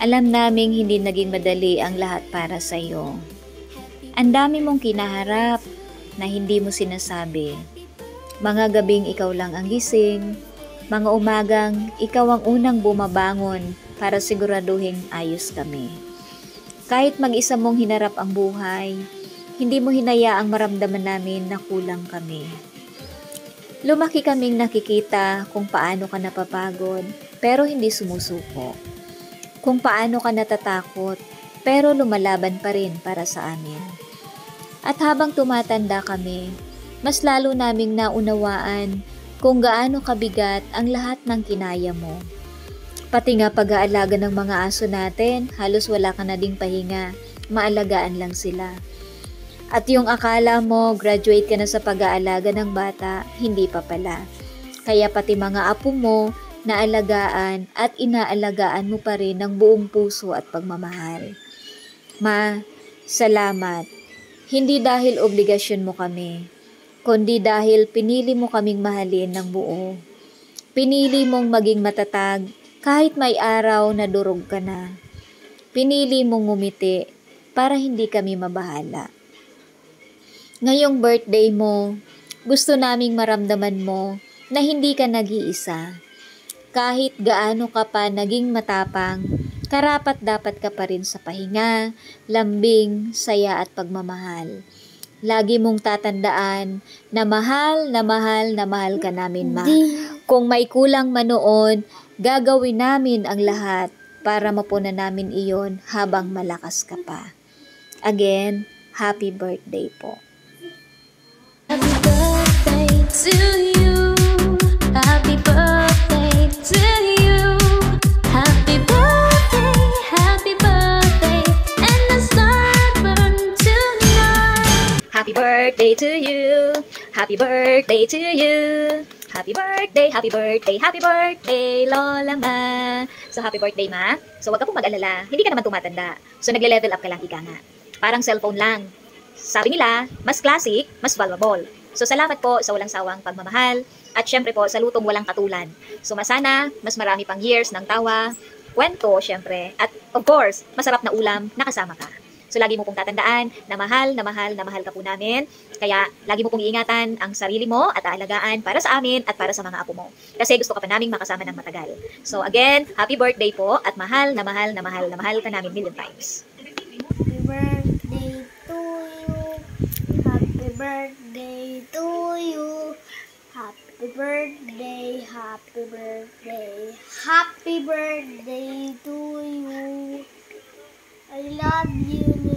Alam naming hindi naging madali ang lahat para sa iyo. Ang dami mong kinaharap na hindi mo sinasabi. Mga gabing ikaw lang ang gising, mga umagang ikaw ang unang bumabangon para siguraduhin ayos kami. Kahit mag-isa mong hinarap ang buhay, hindi mo hinayaang maramdaman namin na kulang kami. Lumaki kaming nakikita kung paano ka napapagod pero hindi sumusuko. Kung paano ka natatakot pero lumalaban pa rin para sa amin. At habang tumatanda kami, mas lalo naming naunawaan kung gaano kabigat ang lahat ng kinaya mo. Pati nga pag-aalaga ng mga aso natin, halos wala ka na ding pahinga, maalagaan lang sila. At yung akala mo graduate ka na sa pag-aalaga ng bata, hindi pa pala. Kaya pati mga apo mo, naalagaan at inaalagaan mo pa rin ng buong puso at pagmamahal. Ma, salamat. Hindi dahil obligasyon mo kami, kundi dahil pinili mo kaming mahalin ng buo. Pinili mong maging matatag kahit may araw na durog ka na. Pinili mong ngumiti para hindi kami mabahala. Ngayong birthday mo, gusto naming maramdaman mo na hindi ka nag-iisa. Kahit gaano ka pa naging matapang, karapat dapat ka pa rin sa pahinga, lambing, saya at pagmamahal. Lagi mong tatandaan na mahal na mahal na mahal ka namin, Ma. Kung may kulang man noon, gagawin namin ang lahat para mapunan namin iyon habang malakas ka pa. Again, happy birthday po. Happy birthday to you. Happy birthday to you. Happy birthday, and the star burn tonight. Happy birthday to you. Happy birthday to you. Happy birthday, happy birthday, happy birthday, Lola Ma. So, happy birthday, Ma. So, wag ka pong mag-alala. Hindi ka naman tumatanda. So, nagle-level up ka lang, ika nga. Parang cellphone lang. Sabi nila, mas classic, mas valuable. So, salamat po sa walang sawang pagmamahal. At syempre po, sa lutong walang katulan. So, masana, mas marami pang years ng tawa, kwento, syempre. At of course, masarap na ulam, nakasama ka. So, lagi mo pong tatandaan na mahal, na mahal, na mahal ka po namin. Kaya, lagi mo pong iingatan ang sarili mo at aalagaan para sa amin at para sa mga apo mo. Kasi gusto ka pa naming makasama ng matagal. So, again, happy birthday po at mahal na mahal na mahal na mahal ka namin million times. Happy birthday to you. Happy birthday to you. Happy birthday, happy birthday, happy birthday to you. I love you.